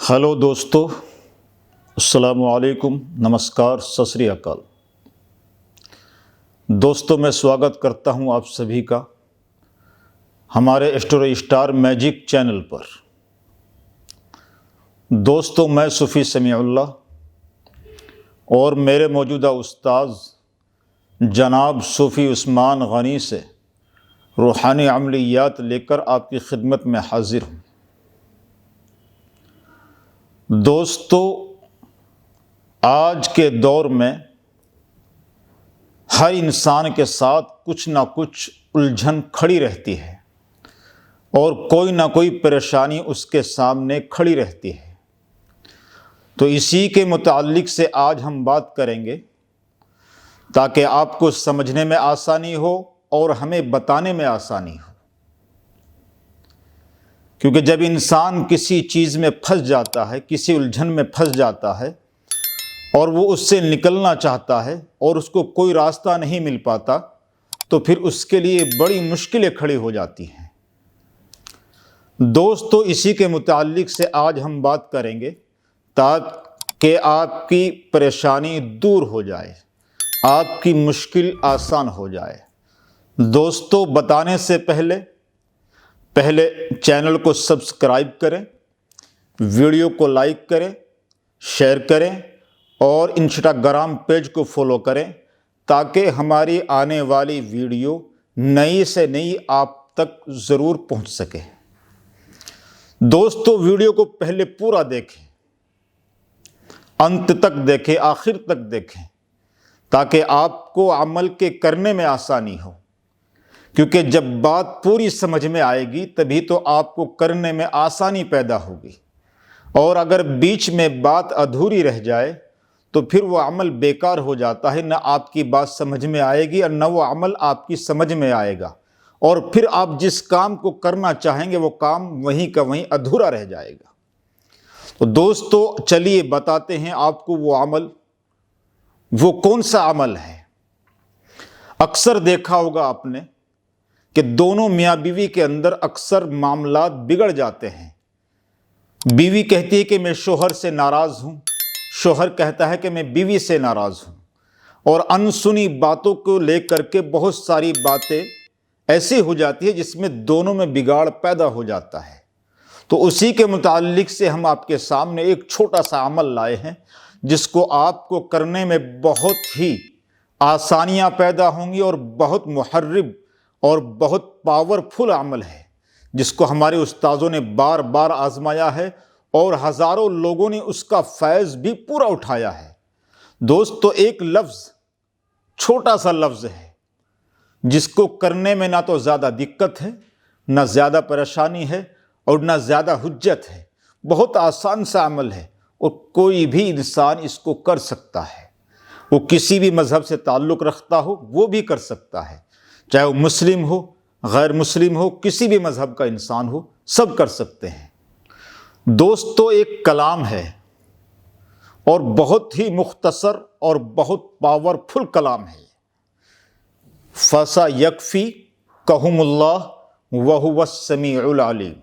Hello دوستو، السلام علیکم، نمسکار، ست سری اکال۔ دوستو، میں سواگت کرتا ہوں آپ سبھی کا ہمارے اسٹوری اسٹار میجک چینل پر۔ دوستو، میں صوفی سمیع اللہ اور میرے موجودہ استاذ جناب صوفی عثمان غنی سے روحانی عملیات لے کر آپ کی خدمت میں حاضر ہوں۔ دوستو، آج کے دور میں ہر انسان کے ساتھ کچھ نہ کچھ الجھن کھڑی رہتی ہے اور کوئی نہ کوئی پریشانی اس کے سامنے کھڑی رہتی ہے۔ تو اسی کے متعلق سے آج ہم بات کریں گے تاکہ آپ کو سمجھنے میں آسانی ہو اور ہمیں بتانے میں آسانی ہو، کیونکہ جب انسان کسی چیز میں پھنس جاتا ہے، کسی الجھن میں پھنس جاتا ہے اور وہ اس سے نکلنا چاہتا ہے اور اس کو کوئی راستہ نہیں مل پاتا، تو پھر اس کے لیے بڑی مشکلیں کھڑی ہو جاتی ہیں۔ دوستو، اسی کے متعلق سے آج ہم بات کریں گے تاکہ آپ کی پریشانی دور ہو جائے، آپ کی مشکل آسان ہو جائے۔ دوستو، بتانے سے پہلے چینل کو سبسکرائب کریں، ویڈیو کو لائک کریں، شیئر کریں اور انسٹاگرام پیج کو فالو کریں تاکہ ہماری آنے والی ویڈیو نئی سے نئی آپ تک ضرور پہنچ سکے۔ دوستو، ویڈیو کو پہلے پورا دیکھیں، انت تک دیکھیں، آخر تک دیکھیں تاکہ آپ کو عمل کے کرنے میں آسانی ہو، کیونکہ جب بات پوری سمجھ میں آئے گی تبھی تو آپ کو کرنے میں آسانی پیدا ہوگی، اور اگر بیچ میں بات ادھوری رہ جائے تو پھر وہ عمل بیکار ہو جاتا ہے، نہ آپ کی بات سمجھ میں آئے گی اور نہ وہ عمل آپ کی سمجھ میں آئے گا، اور پھر آپ جس کام کو کرنا چاہیں گے وہ کام وہیں کا وہیں ادھورا رہ جائے گا۔ تو دوستو، چلیے بتاتے ہیں آپ کو وہ عمل، وہ کون سا عمل ہے۔ اکثر دیکھا ہوگا آپ نے کہ دونوں میاں بیوی کے اندر اکثر معاملات بگڑ جاتے ہیں۔ بیوی کہتی ہے کہ میں شوہر سے ناراض ہوں، شوہر کہتا ہے کہ میں بیوی سے ناراض ہوں، اور انسنی باتوں کو لے کر کے بہت ساری باتیں ایسی ہو جاتی ہے جس میں دونوں میں بگاڑ پیدا ہو جاتا ہے۔ تو اسی کے متعلق سے ہم آپ کے سامنے ایک چھوٹا سا عمل لائے ہیں جس کو آپ کو کرنے میں بہت ہی آسانیاں پیدا ہوں گی، اور بہت محرب اور بہت پاورفل عمل ہے جس کو ہمارے استاذوں نے بار بار آزمایا ہے اور ہزاروں لوگوں نے اس کا فیض بھی پورا اٹھایا ہے۔ دوستو، ایک لفظ، چھوٹا سا لفظ ہے جس کو کرنے میں نہ تو زیادہ دقت ہے، نہ زیادہ پریشانی ہے اور نہ زیادہ حجت ہے۔ بہت آسان سا عمل ہے اور کوئی بھی انسان اس کو کر سکتا ہے، وہ کسی بھی مذہب سے تعلق رکھتا ہو وہ بھی کر سکتا ہے، چاہے وہ مسلم ہو، غیر مسلم ہو، کسی بھی مذہب کا انسان ہو، سب کر سکتے ہیں۔ دوستو، ایک کلام ہے اور بہت ہی مختصر اور بہت پاورفل کلام ہے۔ فَسَيَكْفِيكَهُمُ اللَّهُ وَهُوَ السَّمِيعُ الْعَلِيمُ۔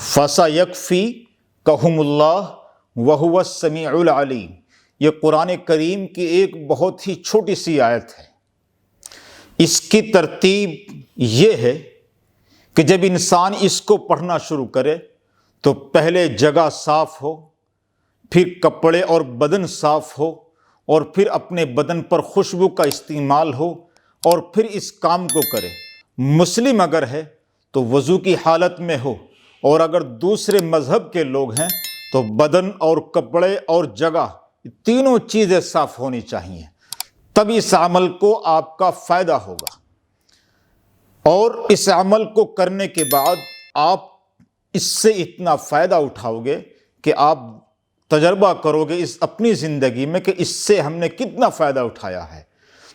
فَسَيَكْفِيكَهُمُ اللَّهُ وَهُوَ السَّمِيعُ الْعَلِيمُ، یہ قرآن کریم کی ایک بہت ہی چھوٹی سی آیت ہے۔ اس کی ترتیب یہ ہے کہ جب انسان اس کو پڑھنا شروع کرے تو پہلے جگہ صاف ہو، پھر کپڑے اور بدن صاف ہو، اور پھر اپنے بدن پر خوشبو کا استعمال ہو، اور پھر اس کام کو کرے۔ مسلم اگر ہے تو وضو کی حالت میں ہو، اور اگر دوسرے مذہب کے لوگ ہیں تو بدن اور کپڑے اور جگہ تینوں چیزیں صاف ہونی چاہیے، تب اس عمل کو آپ کا فائدہ ہوگا۔ اور اس عمل کو کرنے کے بعد آپ اس سے اتنا فائدہ اٹھاؤ گے کہ آپ تجربہ کرو گے اس اپنی زندگی میں کہ اس سے ہم نے کتنا فائدہ اٹھایا ہے۔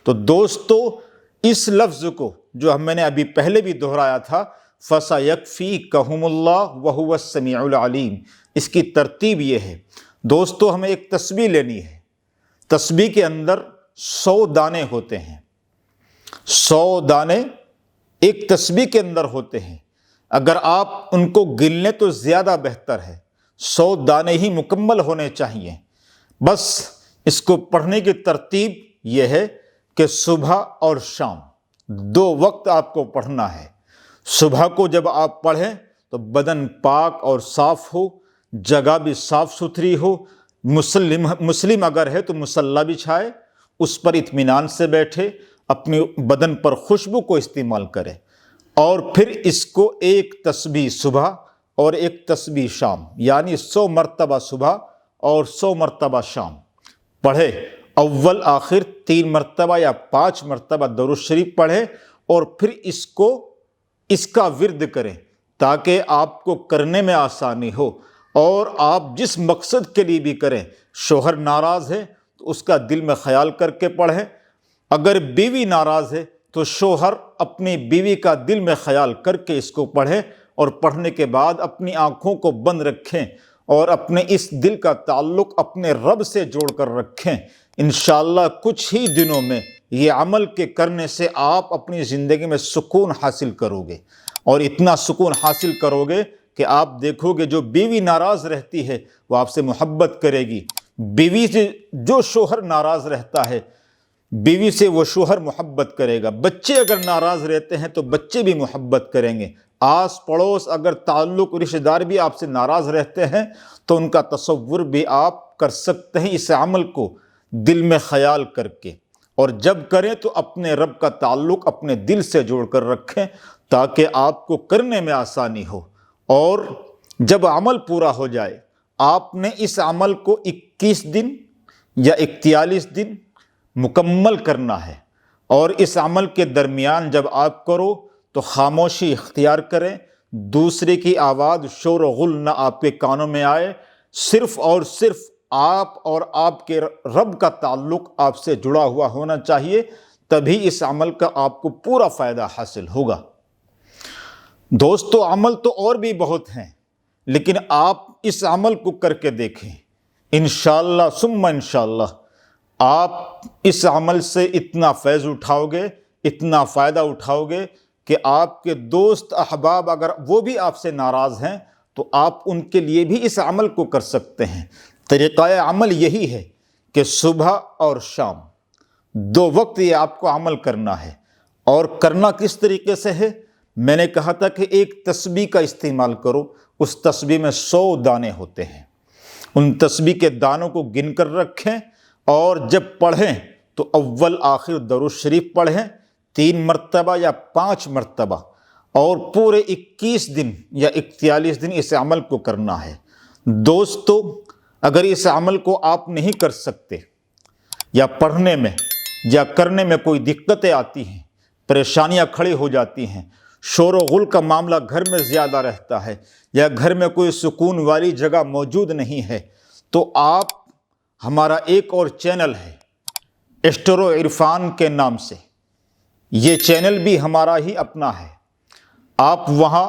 تو دوستو، اس لفظ کو جو میں نے ابھی پہلے بھی دہرایا تھا، فَسَيَكْفِيكَهُمُ اللَّهُ وَهُوَ السَّمِيعُ الْعَلِيمُ، اس کی ترتیب یہ ہے۔ دوستو، ہمیں ایک تسبیح لینی ہے۔ تسبیح کے اندر 100 دانے ہوتے ہیں، 100 دانے ایک تسبیح کے اندر ہوتے ہیں۔ اگر آپ ان کو گن لیں تو زیادہ بہتر ہے۔ 100 دانے ہی مکمل ہونے چاہیے۔ بس اس کو پڑھنے کی ترتیب یہ ہے کہ صبح اور شام 2 وقت آپ کو پڑھنا ہے۔ صبح کو جب آپ پڑھیں تو بدن پاک اور صاف ہو، جگہ بھی صاف ستھری ہو، مسلم اگر ہے تو مصلی بچھائے، اس پر اطمینان سے بیٹھے، اپنے بدن پر خوشبو کو استعمال کرے، اور پھر اس کو 1 تسبیح صبح اور 1 تسبیح شام، یعنی 100 مرتبہ صبح اور 100 مرتبہ شام پڑھے۔ اول آخر 3 مرتبہ یا 5 مرتبہ درود شریف پڑھے، اور پھر اس کا ورد کریں تاکہ آپ کو کرنے میں آسانی ہو، اور آپ جس مقصد کے لیے بھی کریں۔ شوہر ناراض ہے تو اس کا دل میں خیال کر کے پڑھیں، اگر بیوی ناراض ہے تو شوہر اپنی بیوی کا دل میں خیال کر کے اس کو پڑھیں، اور پڑھنے کے بعد اپنی آنکھوں کو بند رکھیں اور اپنے اس دل کا تعلق اپنے رب سے جوڑ کر رکھیں۔ انشاءاللہ کچھ ہی دنوں میں یہ عمل کے کرنے سے آپ اپنی زندگی میں سکون حاصل کرو گے، اور اتنا سکون حاصل کرو گے کہ آپ دیکھو گے جو بیوی ناراض رہتی ہے وہ آپ سے محبت کرے گی، بیوی سے جو شوہر ناراض رہتا ہے بیوی سے وہ شوہر محبت کرے گا، بچے اگر ناراض رہتے ہیں تو بچے بھی محبت کریں گے، آس پڑوس اگر تعلق رشتہ دار بھی آپ سے ناراض رہتے ہیں تو ان کا تصور بھی آپ کر سکتے ہیں اس عمل کو دل میں خیال کر کے، اور جب کریں تو اپنے رب کا تعلق اپنے دل سے جوڑ کر رکھیں تاکہ آپ کو کرنے میں آسانی ہو۔ اور جب عمل پورا ہو جائے، آپ نے اس عمل کو 21 دن یا 41 دن مکمل کرنا ہے، اور اس عمل کے درمیان جب آپ کرو تو خاموشی اختیار کریں، دوسرے کی آواز شور و غل نہ آپ کے کانوں میں آئے، صرف اور صرف آپ اور آپ کے رب کا تعلق آپ سے جڑا ہوا ہونا چاہیے، تبھی اس عمل کا آپ کو پورا فائدہ حاصل ہوگا۔ دوستو، عمل تو اور بھی بہت ہیں، لیکن آپ اس عمل کو کر کے دیکھیں، انشاءاللہ ثم انشاءاللہ آپ اس عمل سے اتنا فیض اٹھاؤ گے، اتنا فائدہ اٹھاؤ گے کہ آپ کے دوست احباب اگر وہ بھی آپ سے ناراض ہیں تو آپ ان کے لیے بھی اس عمل کو کر سکتے ہیں۔ طریقہ عمل یہی ہے کہ صبح اور شام 2 وقت یہ آپ کو عمل کرنا ہے، اور کرنا کس طریقے سے ہے؟ میں نے کہا تھا کہ 1 تسبیح کا استعمال کرو، اس تسبیح میں 100 دانے ہوتے ہیں، ان تسبیح کے دانوں کو گن کر رکھیں، اور جب پڑھیں تو اول آخر درود شریف پڑھیں 3 مرتبہ یا 5 مرتبہ، اور پورے 21 دن یا 41 دن اس عمل کو کرنا ہے۔ دوستو، اگر اس عمل کو آپ نہیں کر سکتے، یا پڑھنے میں یا کرنے میں کوئی دقتیں آتی ہیں، پریشانیاں کھڑی ہو جاتی ہیں، شور و غل کا معاملہ گھر میں زیادہ رہتا ہے، یا گھر میں کوئی سکون والی جگہ موجود نہیں ہے، تو آپ ہمارا ایک اور چینل ہے اسٹرو عرفان کے نام سے، یہ چینل بھی ہمارا ہی اپنا ہے، آپ وہاں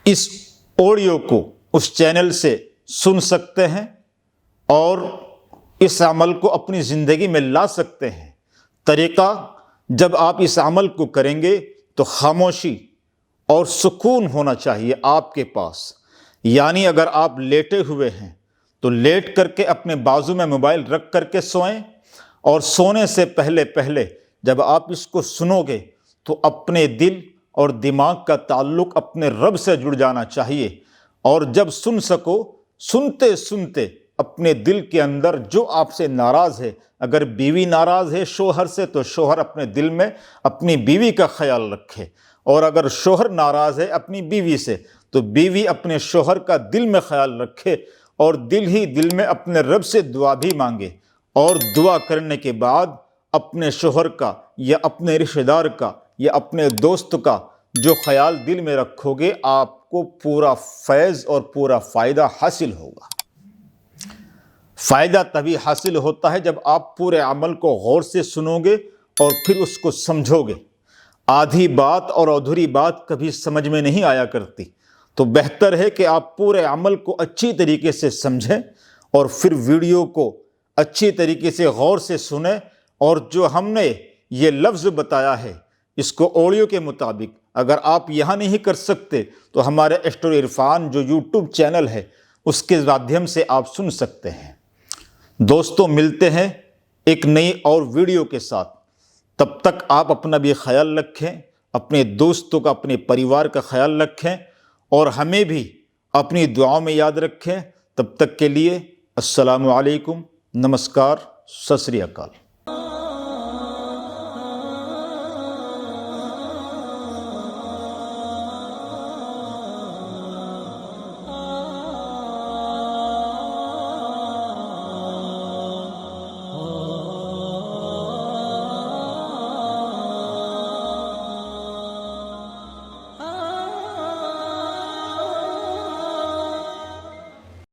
اس آڈیو کو اس چینل سے سن سکتے ہیں اور اس عمل کو اپنی زندگی میں لا سکتے ہیں۔ طریقہ، جب آپ اس عمل کو کریں گے تو خاموشی اور سکون ہونا چاہیے آپ کے پاس، یعنی اگر آپ لیٹے ہوئے ہیں تو لیٹ کر کے اپنے بازو میں موبائل رکھ کر کے سوئیں، اور سونے سے پہلے جب آپ اس کو سنو گے تو اپنے دل اور دماغ کا تعلق اپنے رب سے جڑ جانا چاہیے، اور جب سن سکو سنتے سنتے اپنے دل کے اندر جو آپ سے ناراض ہے، اگر بیوی ناراض ہے شوہر سے تو شوہر اپنے دل میں اپنی بیوی کا خیال رکھے، اور اگر شوہر ناراض ہے اپنی بیوی سے تو بیوی اپنے شوہر کا دل میں خیال رکھے، اور دل ہی دل میں اپنے رب سے دعا بھی مانگے، اور دعا کرنے کے بعد اپنے شوہر کا یا اپنے رشتہ دار کا یا اپنے دوست کا جو خیال دل میں رکھو گے، آپ کو پورا فیض اور پورا فائدہ حاصل ہوگا۔ فائدہ تبھی حاصل ہوتا ہے جب آپ پورے عمل کو غور سے سنو گے اور پھر اس کو سمجھو گے۔ آدھی بات اور ادھوری بات کبھی سمجھ میں نہیں آیا کرتی، تو بہتر ہے کہ آپ پورے عمل کو اچھی طریقے سے سمجھیں اور پھر ویڈیو کو اچھی طریقے سے غور سے سنیں، اور جو ہم نے یہ لفظ بتایا ہے اس کو آڈیو کے مطابق اگر آپ یہاں نہیں کر سکتے تو ہمارے اسٹوری عرفان جو یوٹیوب چینل ہے اس کے مادھیم سے آپ سن سکتے ہیں۔ دوستوں، ملتے ہیں ایک نئی اور ویڈیو کے ساتھ، تب تک آپ اپنا بھی خیال رکھیں، اپنے دوستوں کا، اپنے پریوار کا خیال رکھیں اور ہمیں بھی اپنی دعاؤں میں یاد رکھیں۔ تب تک کے لیے السلام علیکم، نمسکار، ست سری اکال۔